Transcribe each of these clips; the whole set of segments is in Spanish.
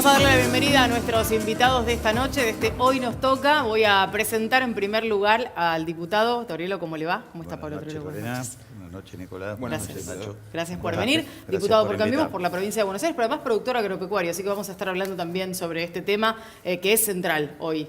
Vamos a darle la bienvenida a nuestros invitados de esta noche, de este Hoy Nos Toca. Voy a presentar en primer lugar al diputado Torrielo. ¿Cómo le va? ¿Cómo está Pablo Torrielo? Buenas noches, Buenas noches, Nicolás. Buenas noches, Nacho. Nacho. Gracias por venir. Gracias Diputado por Cambiemos invitar. por la provincia de Buenos Aires, pero además productor agropecuario. Así que vamos a estar hablando también sobre este tema que es central hoy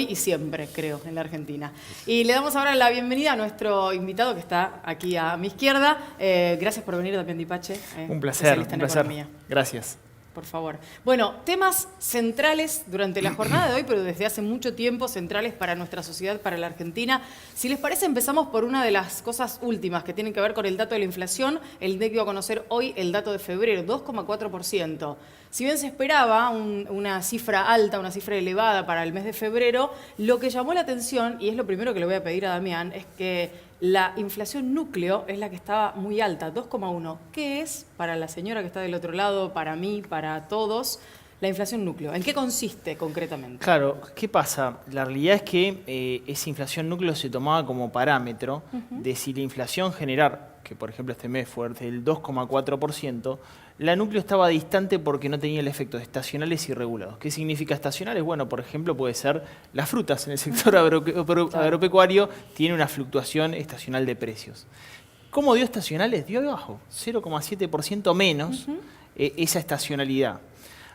y siempre, creo, en la Argentina. Y le damos ahora la bienvenida a nuestro invitado que está aquí a mi izquierda. Gracias por venir también, Dipache. Un placer, un placer. Economía. Gracias. Por favor. Bueno, temas centrales durante la jornada de hoy, pero desde hace mucho tiempo centrales para nuestra sociedad, para la Argentina. Si les parece, empezamos por una de las cosas últimas que tienen que ver con el dato de la inflación. El INDEC dio a conocer hoy el dato de febrero, 2,4%. Si bien se esperaba una cifra alta, una cifra elevada para el mes de febrero, lo que llamó la atención, y es lo primero que le voy a pedir a Damián, es que la inflación núcleo es la que estaba muy alta, 2,1. ¿Qué es, para la señora que está del otro lado, para mí, para todos, la inflación núcleo? ¿En qué consiste concretamente? Claro, ¿qué pasa? La realidad es que esa inflación núcleo se tomaba como parámetro de si la inflación general, que por ejemplo este mes fue del 2,4%, la núcleo estaba distante porque no tenía el efecto de estacionales y regulados. ¿Qué significa estacionales? Bueno, por ejemplo, puede ser las frutas. En el sector agropecuario tiene una fluctuación estacional de precios. ¿Cómo dio estacionales? Dio abajo, 0,7% menos esa estacionalidad.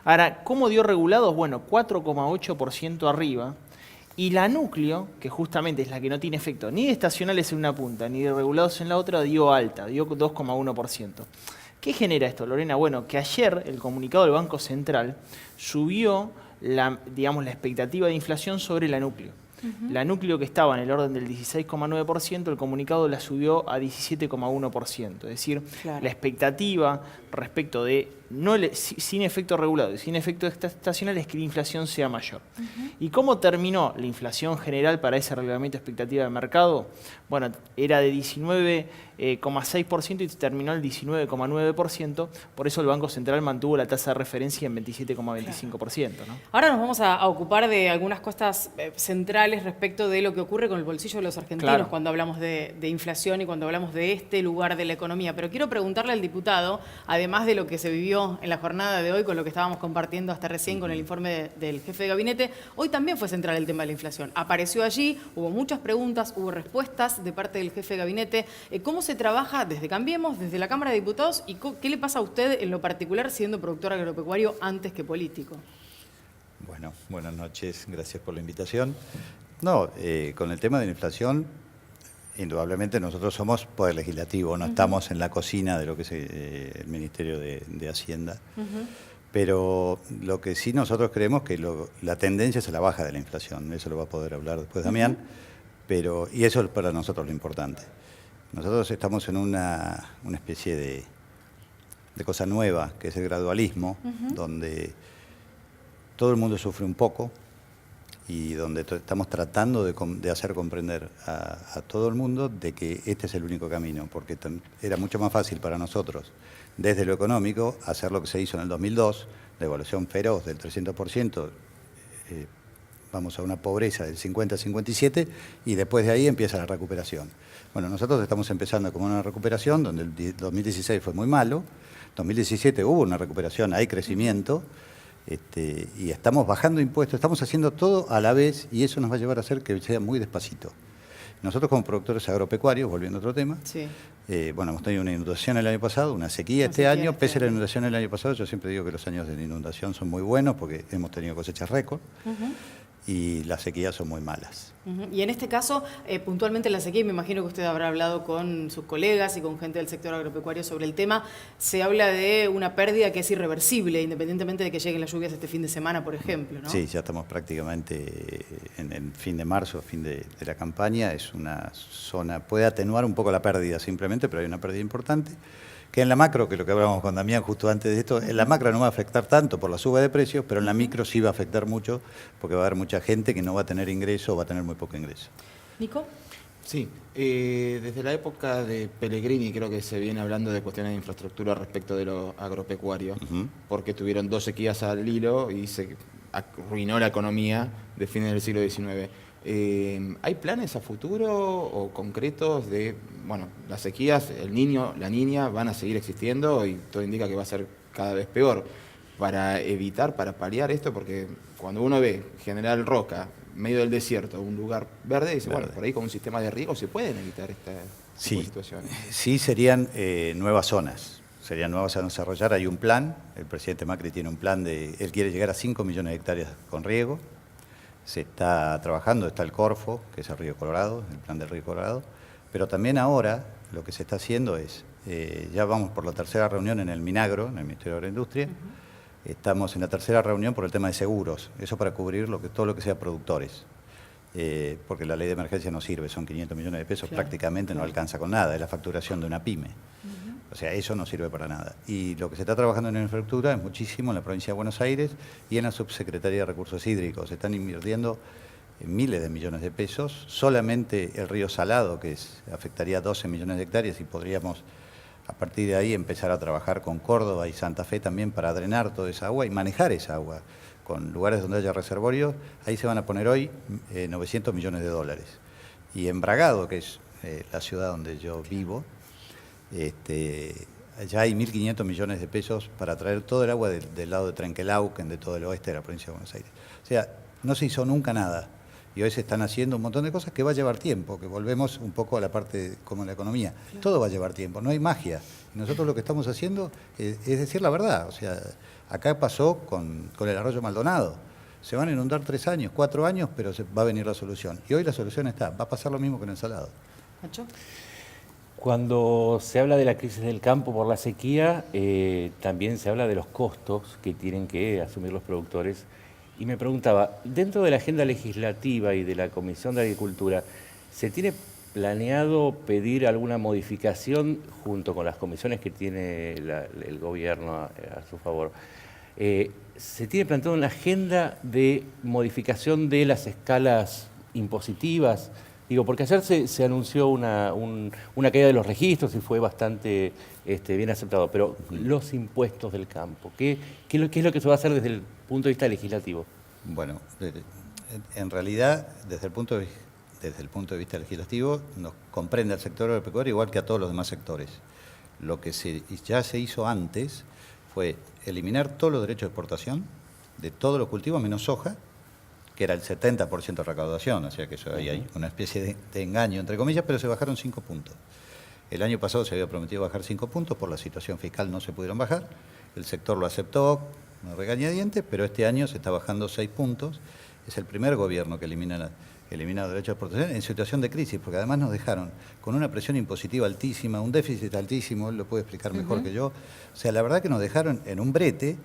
Ahora, ¿cómo dio regulados? Bueno, 4,8% arriba. Y la núcleo, que justamente es la que no tiene efecto ni de estacionales en una punta, ni de regulados en la otra, dio alta, dio 2,1%. ¿Qué genera esto, Lorena? Bueno, que ayer el comunicado del Banco Central subió la expectativa de inflación sobre la núcleo. La núcleo, que estaba en el orden del 16,9%, el comunicado la subió a 17,1%. Es decir, claro, la expectativa respecto de, sin efecto regulado y sin efecto estacional, es que la inflación sea mayor. ¿Y cómo terminó la inflación general para ese reglamento de expectativa de mercado? Bueno, era de 19,6% y terminó el 19,9%. Por eso el Banco Central mantuvo la tasa de referencia en 27,25%. ¿no? Ahora nos vamos a ocupar de algunas cosas centrales respecto de lo que ocurre con el bolsillo de los argentinos, claro, cuando hablamos de inflación y cuando hablamos de este lugar de la economía. Pero quiero preguntarle al diputado, además de lo que se vivió en la jornada de hoy, con lo que estábamos compartiendo hasta recién con el informe del jefe de gabinete, hoy también fue central el tema de la inflación. Apareció allí, hubo muchas preguntas, hubo respuestas de parte del jefe de gabinete. ¿Cómo se trabaja desde Cambiemos, desde la Cámara de Diputados, y qué le pasa a usted en lo particular siendo productor agropecuario antes que político? Bueno, buenas noches, gracias por la invitación. No, con el tema de la inflación, indudablemente nosotros somos Poder Legislativo, no estamos en la cocina de lo que es el Ministerio de Hacienda. Pero lo que sí nosotros creemos que la tendencia es a la baja de la inflación, eso lo va a poder hablar después Damián, y eso es para nosotros lo importante. Nosotros estamos en una especie de cosa nueva, que es el gradualismo, donde todo el mundo sufre un poco y donde estamos tratando de hacer comprender a todo el mundo de que este es el único camino, porque era mucho más fácil para nosotros, desde lo económico, hacer lo que se hizo en el 2002, la evaluación feroz del 300%, vamos a una pobreza del 50-57%, y después de ahí empieza la recuperación. Bueno, nosotros estamos empezando con una recuperación donde el 2016 fue muy malo, 2017 hubo una recuperación, hay crecimiento, y estamos bajando impuestos, estamos haciendo todo a la vez, y eso nos va a llevar a hacer que sea muy despacito. Nosotros como productores agropecuarios, volviendo a otro tema, bueno, hemos tenido una inundación el año pasado, una sequía este año, pese a la inundación el año pasado, yo siempre digo que los años de inundación son muy buenos porque hemos tenido cosechas récord, y las sequías son muy malas. Y en este caso, puntualmente la sequía, me imagino que usted habrá hablado con sus colegas y con gente del sector agropecuario sobre el tema, se habla de una pérdida que es irreversible, independientemente de que lleguen las lluvias este fin de semana, por ejemplo, ¿no? Sí, ya estamos prácticamente en el fin de marzo, fin de la campaña, es una zona, puede atenuar un poco la pérdida simplemente, pero hay una pérdida importante. Que en la macro, que es lo que hablábamos con Damián justo antes de esto, en la macro no va a afectar tanto por la suba de precios, pero en la micro sí va a afectar mucho, porque va a haber mucha gente que no va a tener ingreso o va a tener muy poco ingreso. ¿Nico? Sí, desde la época de Pellegrini creo que se viene hablando de cuestiones de infraestructura respecto de lo agropecuario, porque tuvieron 2 sequías al hilo y se arruinó la economía de fines del siglo XIX. ¿Hay planes a futuro o concretos de, bueno, las sequías, el niño, la niña van a seguir existiendo y todo indica que va a ser cada vez peor? para evitar, para paliar esto? Porque cuando uno ve General Roca, medio del desierto, un lugar verde, dice, bueno, por ahí con un sistema de riego se pueden evitar esta situaciones. Sí, serían nuevas zonas. Serían nuevas a desarrollar. Hay un plan, el presidente Macri tiene un plan él quiere llegar a 5 millones de hectáreas con riego. Se está trabajando, está el Corfo, que es el Río Colorado, el plan del Río Colorado. Pero también ahora lo que se está haciendo es, ya vamos por la tercera reunión en el Minagro, en el Ministerio de Agroindustria. Estamos en la tercera reunión por el tema de seguros, eso para cubrir todo lo que sea productores. Porque la ley de emergencia no sirve, son 500 millones de pesos, prácticamente no alcanza con nada, es la facturación de una pyme. O sea, eso no sirve para nada. Y lo que se está trabajando en infraestructura es muchísimo en la provincia de Buenos Aires y en la Subsecretaría de Recursos Hídricos. Se están invirtiendo miles de millones de pesos. Solamente el río Salado, que afectaría 12 millones de hectáreas, y podríamos a partir de ahí empezar a trabajar con Córdoba y Santa Fe también para drenar toda esa agua y manejar esa agua. Con lugares donde haya reservorios, ahí se van a poner hoy 900 millones de dólares. Y en Bragado, que es la ciudad donde yo vivo, ya hay 1.500 millones de pesos para traer todo el agua del lado de Trenquelauquen, de todo el oeste de la provincia de Buenos Aires. O sea, no se hizo nunca nada. Y hoy se están haciendo un montón de cosas que va a llevar tiempo, que volvemos un poco a la parte como la economía. Todo va a llevar tiempo, no hay magia. Y nosotros lo que estamos haciendo es decir la verdad. O sea, acá pasó con el arroyo Maldonado. Se van a inundar 3 años, 4 años, pero va a venir la solución. Y hoy la solución está. Va a pasar lo mismo con el Salado. ¿Nacho? Cuando se habla de la crisis del campo por la sequía, también se habla de los costos que tienen que asumir los productores. Y me preguntaba, dentro de la agenda legislativa y de la Comisión de Agricultura, ¿se tiene planeado pedir alguna modificación junto con las comisiones que tiene el gobierno a su favor? ¿Se tiene planteado una agenda de modificación de las escalas impositivas? Digo, porque ayer se anunció una caída de los registros y fue bastante bien aceptado, pero los impuestos del campo, ¿qué es lo que se va a hacer desde el punto de vista legislativo? Bueno, en realidad, desde el punto de vista legislativo, nos comprende al sector agropecuario igual que a todos los demás sectores. Lo que ya se hizo antes fue eliminar todos los derechos de exportación de todos los cultivos menos soja, que era el 70% de recaudación, o sea que eso ahí hay una especie de engaño, entre comillas, pero se bajaron 5 puntos. El año pasado se había prometido bajar 5 puntos, por la situación fiscal no se pudieron bajar, el sector lo aceptó, no regañadientes, pero este año se está bajando 6 puntos. Es el primer gobierno que elimina los derechos de exportación en situación de crisis, porque además nos dejaron con una presión impositiva altísima, un déficit altísimo, él lo puede explicar mejor que yo. O sea, la verdad que nos dejaron en un brete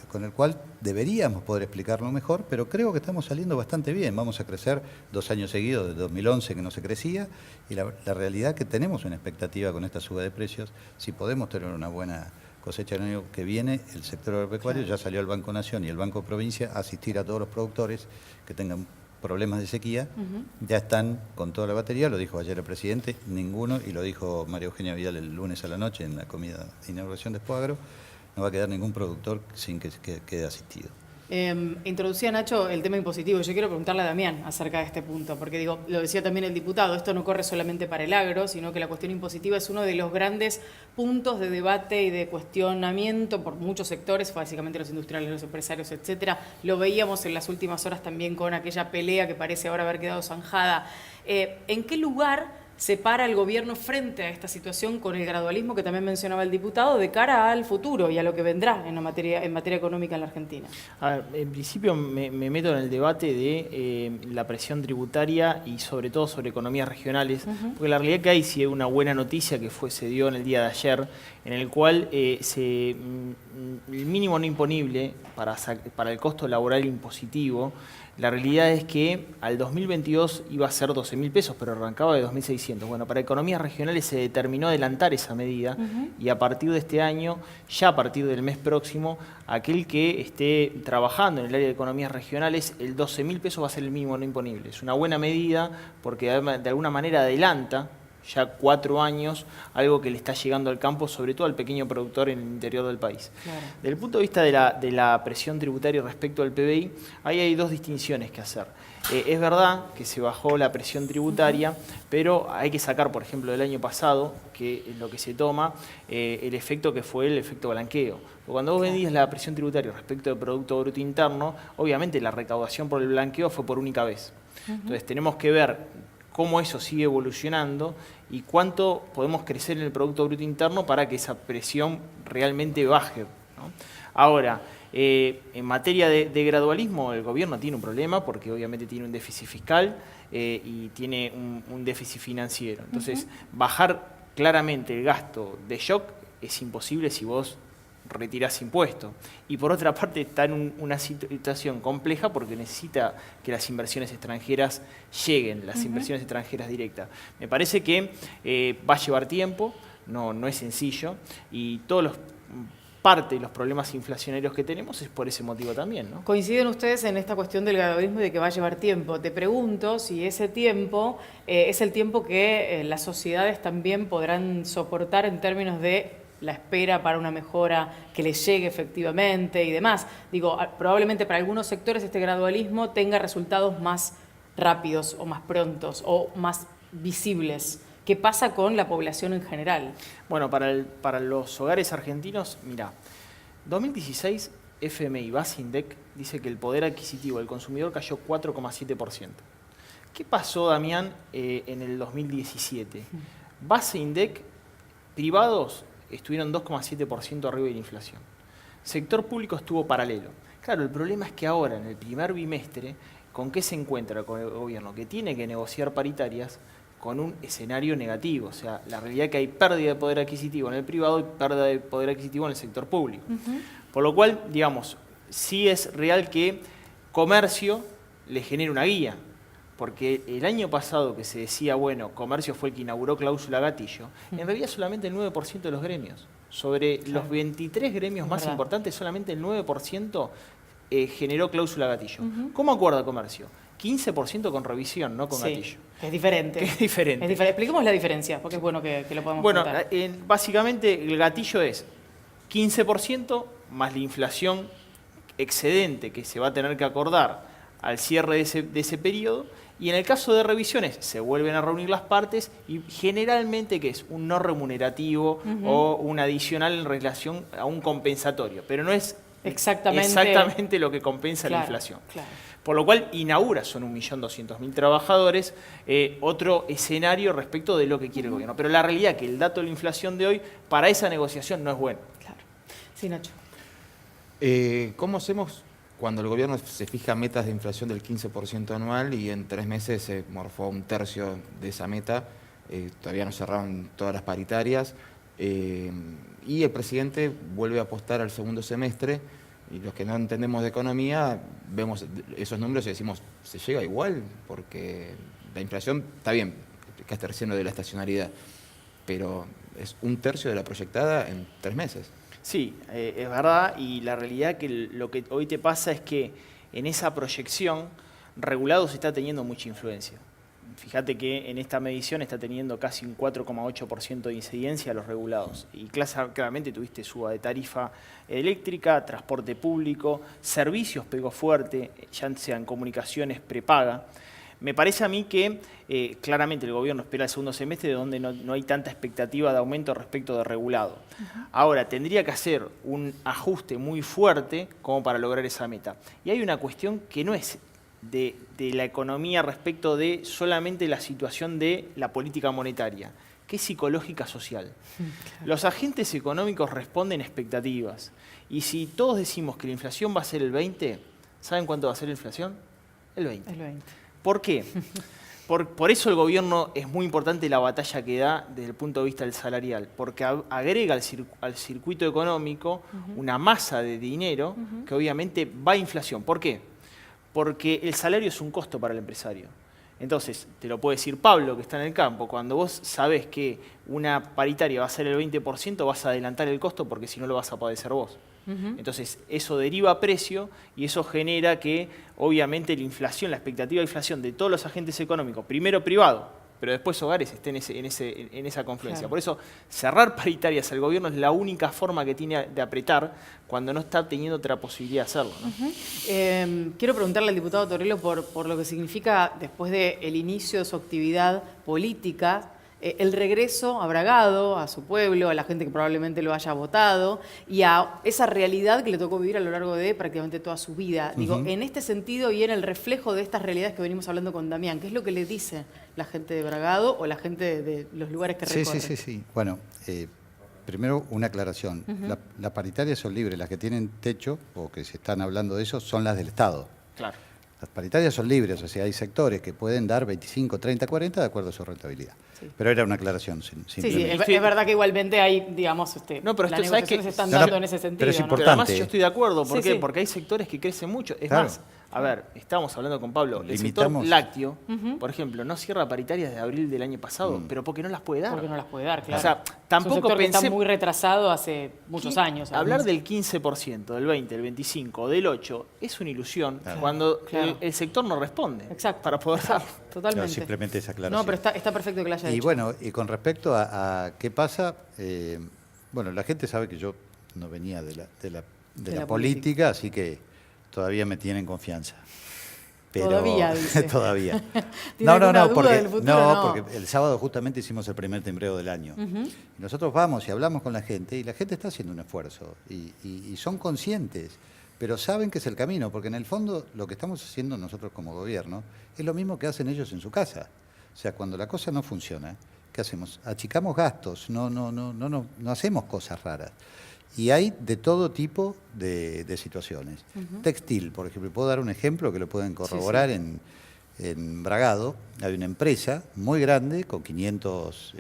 con el cual deberíamos poder explicarlo mejor, pero creo que estamos saliendo bastante bien. Vamos a crecer 2 años seguidos, desde 2011 que no se crecía, y la realidad que tenemos una expectativa con esta suba de precios. Si podemos tener una buena cosecha el año que viene, el sector agropecuario, ya salió el Banco Nación y el Banco Provincia a asistir a todos los productores que tengan problemas de sequía, ya están con toda la batería, lo dijo ayer el presidente, ninguno, y lo dijo María Eugenia Vidal el lunes a la noche en la comida de inauguración de Expoagro, no va a quedar ningún productor sin que quede asistido. Introducía Nacho el tema impositivo. Yo quiero preguntarle a Damián acerca de este punto, porque digo, lo decía también el diputado, esto no corre solamente para el agro, sino que la cuestión impositiva es uno de los grandes puntos de debate y de cuestionamiento por muchos sectores, básicamente los industriales, los empresarios, etcétera. Lo veíamos en las últimas horas también con aquella pelea que parece ahora haber quedado zanjada. ¿En qué lugar se para el gobierno frente a esta situación con el gradualismo que también mencionaba el diputado de cara al futuro y a lo que vendrá en materia económica en la Argentina? A ver, en principio me meto en el debate de la presión tributaria y sobre todo sobre economías regionales, porque la realidad que hay sí es una buena noticia que se dio en el día de ayer, en el cual el mínimo no imponible para el costo laboral impositivo, la realidad es que al 2022 iba a ser 12.000 pesos, pero arrancaba de 2.600. Bueno, para economías regionales se determinó adelantar esa medida y a partir de este año, ya a partir del mes próximo, aquel que esté trabajando en el área de economías regionales, el 12.000 pesos va a ser el mínimo no imponible. Es una buena medida porque de alguna manera adelanta, ya 4 años, algo que le está llegando al campo, sobre todo al pequeño productor en el interior del país. Claro. Desde el punto de vista de la presión tributaria respecto al PBI, ahí hay 2 distinciones que hacer. Es verdad que se bajó la presión tributaria, pero hay que sacar, por ejemplo, del año pasado, que es lo que se toma, el efecto que fue el efecto blanqueo. Cuando vos vendías la presión tributaria respecto del Producto Bruto Interno, obviamente la recaudación por el blanqueo fue por única vez. Entonces tenemos que ver cómo eso sigue evolucionando y cuánto podemos crecer en el Producto Bruto Interno para que esa presión realmente baje, ¿no? Ahora, en materia de gradualismo, el gobierno tiene un problema porque obviamente tiene un déficit fiscal y tiene un déficit financiero. Entonces, bajar claramente el gasto de shock es imposible si vos retirás impuestos. Y por otra parte está en una situación compleja porque necesita que las inversiones extranjeras lleguen, las inversiones extranjeras directas. Me parece que va a llevar tiempo, no es sencillo, y parte de los problemas inflacionarios que tenemos es por ese motivo también, ¿no? ¿Coinciden ustedes en esta cuestión del gradualismo y de que va a llevar tiempo? Te pregunto si ese tiempo es el tiempo que las sociedades también podrán soportar en términos de la espera para una mejora que les llegue efectivamente y demás. Digo, probablemente para algunos sectores este gradualismo tenga resultados más rápidos o más prontos o más visibles. ¿Qué pasa con la población en general? Bueno, para los hogares argentinos, mira, 2016 FMI Basindec dice que el poder adquisitivo del consumidor cayó 4,7%. ¿Qué pasó, Damián, en el 2017? Basindec, privados estuvieron 2,7% arriba de la inflación. Sector público estuvo paralelo. Claro, el problema es que ahora, en el primer bimestre, ¿con qué se encuentra con el gobierno? Que tiene que negociar paritarias con un escenario negativo. O sea, la realidad es que hay pérdida de poder adquisitivo en el privado y pérdida de poder adquisitivo en el sector público. Por lo cual, digamos, sí es real que comercio le genera una guía. Porque el año pasado que se decía, bueno, comercio fue el que inauguró cláusula gatillo, en realidad solamente el 9% de los gremios. Sobre los 23 gremios más importantes, solamente el 9% generó cláusula gatillo. ¿Cómo acuerda comercio? 15% con revisión, no con gatillo. Es diferente. Es diferente. Expliquemos la diferencia, porque es bueno que lo podamos contar. Básicamente el gatillo es 15% más la inflación excedente que se va a tener que acordar al cierre de ese periodo, y en el caso de revisiones se vuelven a reunir las partes y generalmente ¿qué es? Un no remunerativo o un adicional en relación a un compensatorio, pero no es exactamente lo que compensa la inflación. Claro. Por lo cual inaugura, son 1.200.000 trabajadores, otro escenario respecto de lo que quiere el gobierno. Pero la realidad es que el dato de la inflación de hoy para esa negociación no es bueno. Claro. Sí, Nacho. ¿Cómo hacemos cuando el gobierno se fija metas de inflación del 15% anual y en 3 meses se morfó un tercio de esa meta? Todavía no cerraron todas las paritarias y el presidente vuelve a apostar al segundo semestre, y los que no entendemos de economía vemos esos números y decimos, ¿se llega igual? Porque la inflación, está bien, explicaste recién lo de la estacionalidad, pero es un tercio de la proyectada en 3 meses. Sí, es verdad, y la realidad que lo que hoy te pasa es que en esa proyección regulados está teniendo mucha influencia. Fíjate que en esta medición está teniendo casi un 4,8% de incidencia a los regulados. Y claramente tuviste suba de tarifa eléctrica, transporte público, servicios pegó fuerte, ya sean comunicaciones prepaga. Me parece a mí que claramente el gobierno espera el segundo semestre, de donde no hay tanta expectativa de aumento respecto de regulado. Ahora, tendría que hacer un ajuste muy fuerte como para lograr esa meta. Y hay una cuestión que no es de la economía respecto de solamente la situación de la política monetaria, que es psicológica social. Los agentes económicos responden a expectativas. Y si todos decimos que la inflación va a ser el 20, ¿saben cuánto va a ser la inflación? El 20. El 20. ¿Por qué? Por eso el gobierno es muy importante la batalla que da desde el punto de vista del salarial, porque agrega al circuito económico una masa de dinero que obviamente va a inflación. ¿Por qué? Porque el salario es un costo para el empresario. Entonces, te lo puede decir Pablo, que está en el campo, cuando vos sabés que una paritaria va a ser el 20%, vas a adelantar el costo porque si no lo vas a padecer vos. Entonces, eso deriva a precio y eso genera que, obviamente, la inflación, la expectativa de inflación de todos los agentes económicos, primero privado, pero después hogares estén en esa confluencia. Claro. Por eso, cerrar paritarias al gobierno es la única forma que tiene de apretar cuando no está teniendo otra posibilidad de hacerlo, ¿no? Quiero preguntarle al diputado Torello por lo que significa, después del inicio de su actividad política, el regreso a Bragado, a su pueblo, a la gente que probablemente lo haya votado y a esa realidad que le tocó vivir a lo largo de prácticamente toda su vida. Digo, en este sentido y en el reflejo de estas realidades que venimos hablando con Damián, ¿qué es lo que le dice la gente de Bragado o la gente de los lugares que recorre? Sí. Bueno, primero una aclaración. Las paritarias son libres, las que tienen techo o que se están hablando de eso son las del Estado. Claro. Las paritarias son libres, o sea, hay sectores que pueden dar 25, 30, 40 de acuerdo a su rentabilidad. Sí. Pero era una aclaración simplemente. Es verdad que igualmente hay, digamos, No, pero las esto, ¿sabes qué? negociaciones se están No, dando no, en ese sentido. pero es ¿no? importante. Pero además yo estoy de acuerdo. ¿Por Sí, qué? sí. Porque hay sectores que crecen mucho. Es Claro. más, a ver, estábamos hablando con Pablo. El sector Limitamos. lácteo, por ejemplo, no cierra paritarias de abril del año pasado, pero porque no las puede dar. Porque no las puede dar, claro. O sea, tampoco es un sector que pensé... está muy retrasado hace muchos años. Hablar además. del 15%, del 20%, del 25%, del 8% es una ilusión cuando Claro. el sector no responde. Exacto. Para poder darlo. Totalmente. Claro, simplemente esa aclaración. No, pero está perfecto que la haya Y hecho. bueno, y con respecto a qué pasa, bueno, la gente sabe que yo no venía de la política, así que todavía me tienen confianza. Pero, Todavía, dice. Todavía. ¿Tiene alguna duda porque, del futuro? No. porque el sábado justamente hicimos el primer timbreo del año. Y nosotros vamos y hablamos con la gente y la gente está haciendo un esfuerzo y son conscientes, pero saben que es el camino, porque en el fondo lo que estamos haciendo nosotros como gobierno es lo mismo que hacen ellos en su casa. O sea, cuando la cosa no funciona, ¿qué hacemos? Achicamos gastos, no hacemos cosas raras. Y hay de todo tipo de situaciones. Textil, por ejemplo, puedo dar un ejemplo que lo pueden corroborar. En Bragado. Hay una empresa muy grande con 500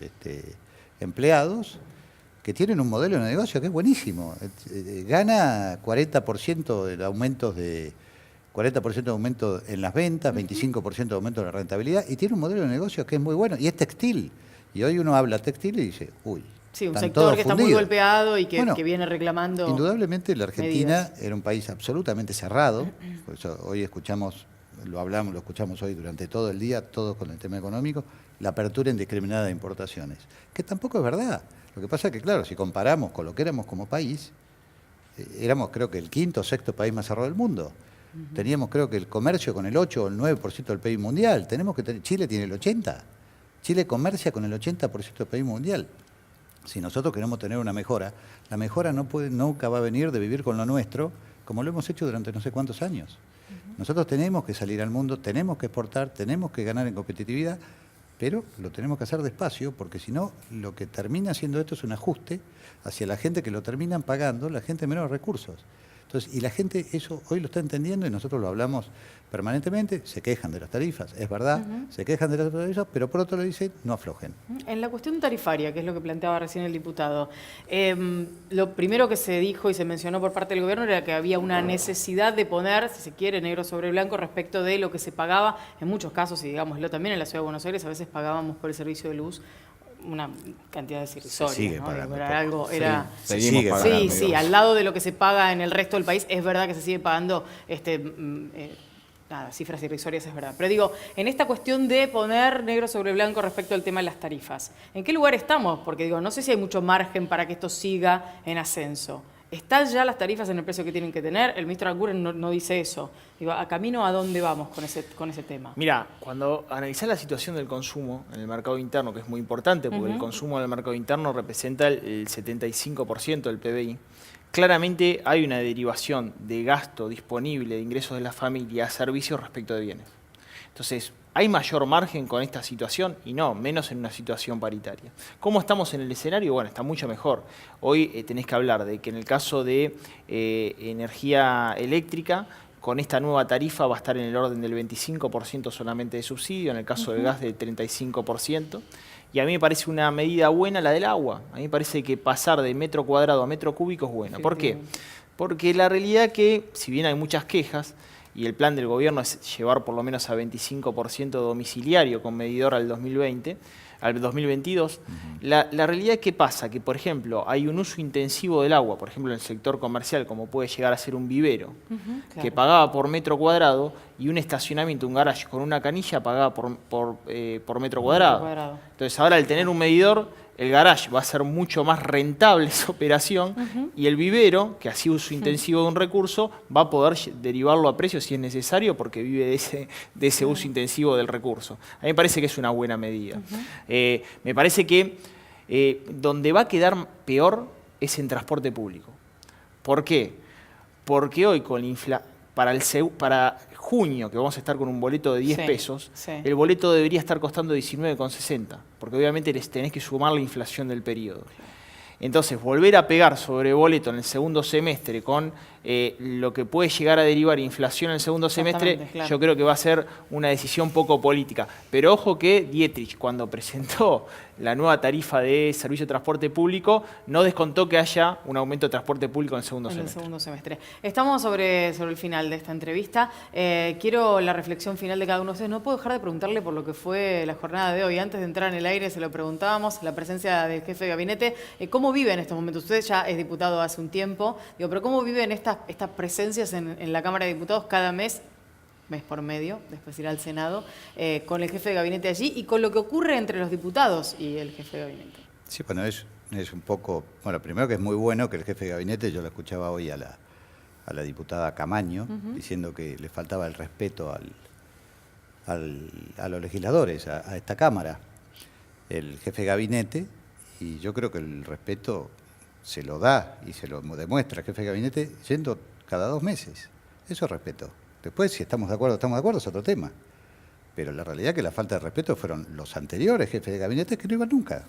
empleados que tienen un modelo de negocio que es buenísimo. Gana 40% de aumentos de 40% de aumento en las ventas, 25% de aumento en la rentabilidad, y tiene un modelo de negocio que es muy bueno, y es textil. Y hoy uno habla textil y dice, uy, Sí, un están sector todos que está muy fundidos. golpeado y que, Bueno, que viene reclamando. Indudablemente la Argentina medidas. era un país absolutamente cerrado, por eso hoy escuchamos, lo escuchamos hoy durante todo el día, todos con el tema económico, la apertura indiscriminada de importaciones, que tampoco es verdad. Lo que pasa es que, claro, si comparamos con lo que éramos como país, éramos creo que el quinto o sexto país más cerrado del mundo. Teníamos creo que el comercio con el 8 o el 9% del PIB mundial. Chile tiene el 80%. Chile comercia con el 80% del PIB mundial. Si nosotros queremos tener una mejora, la mejora nunca va a venir de vivir con lo nuestro, como lo hemos hecho durante no sé cuántos años. Nosotros tenemos que salir al mundo, tenemos que exportar, tenemos que ganar en competitividad, pero lo tenemos que hacer despacio, porque si no, lo que termina haciendo esto es un ajuste hacia la gente que lo terminan pagando, la gente de menos recursos. Entonces, y la gente eso hoy lo está entendiendo y nosotros lo hablamos permanentemente, se quejan de las tarifas, es verdad, se quejan de las tarifas, pero por otro lado dicen, no aflojen. En la cuestión tarifaria, que es lo que planteaba recién el diputado, lo primero que se dijo y se mencionó por parte del gobierno era que había una necesidad de poner, si se quiere, negro sobre blanco respecto de lo que se pagaba, en muchos casos, y digámoslo también en la Ciudad de Buenos Aires, a veces pagábamos por el servicio de luz una cantidad irrisoria, Se sigue ¿no? pagando Era poco. algo, era... Seguimos sigue pagando, Sí, sí, digamos. al lado de lo que se paga en el resto del país, es verdad que se sigue pagando cifras irrisorias, es verdad. Pero digo, en esta cuestión de poner negro sobre blanco respecto al tema de las tarifas, ¿en qué lugar estamos? Porque digo, no sé si hay mucho margen para que esto siga en ascenso. ¿Están ya las tarifas en el precio que tienen que tener? El ministro Anguren no dice eso. Digo, ¿a camino a dónde vamos con ese tema? Mira, cuando analizás la situación del consumo en el mercado interno, que es muy importante porque el consumo en el mercado interno representa el 75% del PBI, claramente hay una derivación de gasto disponible de ingresos de la familia a servicios respecto de bienes. Entonces, ¿hay mayor margen con esta situación? Y no, menos en una situación paritaria. ¿Cómo estamos en el escenario? Bueno, está mucho mejor. Hoy tenés que hablar de que en el caso de energía eléctrica, con esta nueva tarifa va a estar en el orden del 25% solamente de subsidio, en el caso del gas del 35%. Y a mí me parece una medida buena la del agua. A mí me parece que pasar de metro cuadrado a metro cúbico es buena. ¿Por qué? Porque la realidad es que, si bien hay muchas quejas, y el plan del gobierno es llevar por lo menos a 25% domiciliario con medidor al 2020, al 2022. La realidad es que pasa que, por ejemplo, hay un uso intensivo del agua, por ejemplo, en el sector comercial, como puede llegar a ser un vivero, Claro. que pagaba por metro cuadrado, y un estacionamiento, un garage con una canilla, pagaba por metro cuadrado. Entonces, ahora al tener un medidor, el garage va a ser mucho más rentable esa operación, y el vivero, que hacía uso intensivo de un recurso, va a poder derivarlo a precio si es necesario, porque vive de ese uso intensivo del recurso. A mí me parece que es una buena medida. Me parece que donde va a quedar peor es en transporte público. ¿Por qué? Porque hoy para junio, que vamos a estar con un boleto de 10 pesos, el boleto debería estar costando 19,60, porque obviamente les tenés que sumar la inflación del periodo. Entonces, volver a pegar sobre boleto en el segundo semestre con lo que puede llegar a derivar inflación en el segundo semestre, claro, yo creo que va a ser una decisión poco política. Pero ojo que Dietrich, cuando presentó la nueva tarifa de servicio de transporte público, no descontó que haya un aumento de transporte público en el segundo semestre. Estamos sobre el final de esta entrevista. Quiero la reflexión final de cada uno de ustedes. No puedo dejar de preguntarle por lo que fue la jornada de hoy. Antes de entrar en el aire se lo preguntábamos, la presencia del jefe de gabinete. ¿Cómo vive en estos momentos? Usted ya es diputado hace un tiempo, pero ¿cómo viven estas presencias en la Cámara de Diputados cada mes por medio, después irá al Senado, con el jefe de gabinete allí y con lo que ocurre entre los diputados y el jefe de gabinete? Sí, bueno, es un poco... Bueno, primero que es muy bueno que el jefe de gabinete, yo lo escuchaba hoy a la diputada Camaño, diciendo que le faltaba el respeto a los legisladores, a esta Cámara, el jefe de gabinete, y yo creo que el respeto se lo da y se lo demuestra el jefe de gabinete yendo cada 2 meses. Eso es respeto. Después, si estamos de acuerdo, es otro tema. Pero la realidad es que la falta de respeto fueron los anteriores jefes de gabinete que no iban nunca.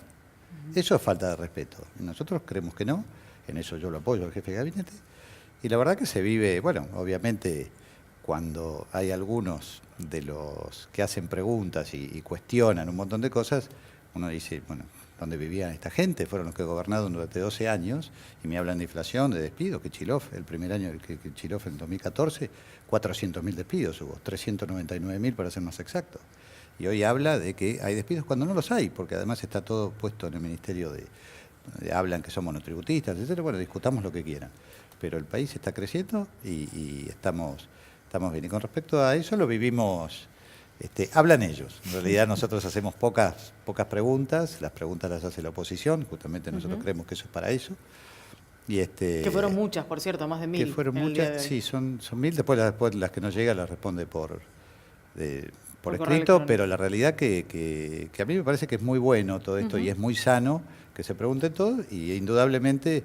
Eso es falta de respeto. Nosotros creemos que no. En eso yo lo apoyo al jefe de gabinete. Y la verdad que se vive, bueno, obviamente cuando hay algunos de los que hacen preguntas y cuestionan un montón de cosas, uno dice, bueno, ¿dónde vivían esta gente? Fueron los que gobernaron durante 12 años y me hablan de inflación, de despidos, que Chilov, el primer año que Chilov en 2014, 400.000 despidos hubo, 399.000 para ser más exacto. Y hoy habla de que hay despidos cuando no los hay, porque además está todo puesto en el Ministerio hablan que son monotributistas, etc. Bueno, discutamos lo que quieran. Pero el país está creciendo y estamos bien. Y con respecto a eso lo vivimos... hablan ellos. En realidad nosotros hacemos pocas preguntas, las preguntas las hace la oposición, justamente nosotros creemos que eso es para eso. Y que fueron muchas, por cierto, más de 1000. Que fueron muchas, sí, son 1000, después las que no llegan las responde por escrito, pero la realidad que a mí me parece que es muy bueno todo esto y es muy sano que se pregunte todo y indudablemente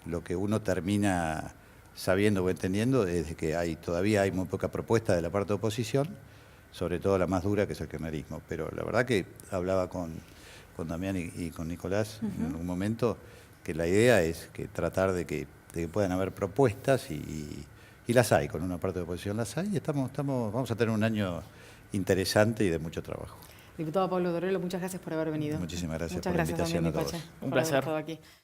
lo que uno termina sabiendo o entendiendo es que todavía hay muy poca propuesta de la parte de oposición, sobre todo la más dura, que es el kirchnerismo. Pero la verdad que hablaba con Damián y con Nicolás en algún momento, que la idea es que tratar de que puedan haber propuestas y las hay, con una parte de oposición las hay, y vamos a tener un año interesante y de mucho trabajo. Diputado Pablo Dorrego, muchas gracias por haber venido. Muchísimas gracias por la invitación a todos. Un placer. Por haber estado aquí.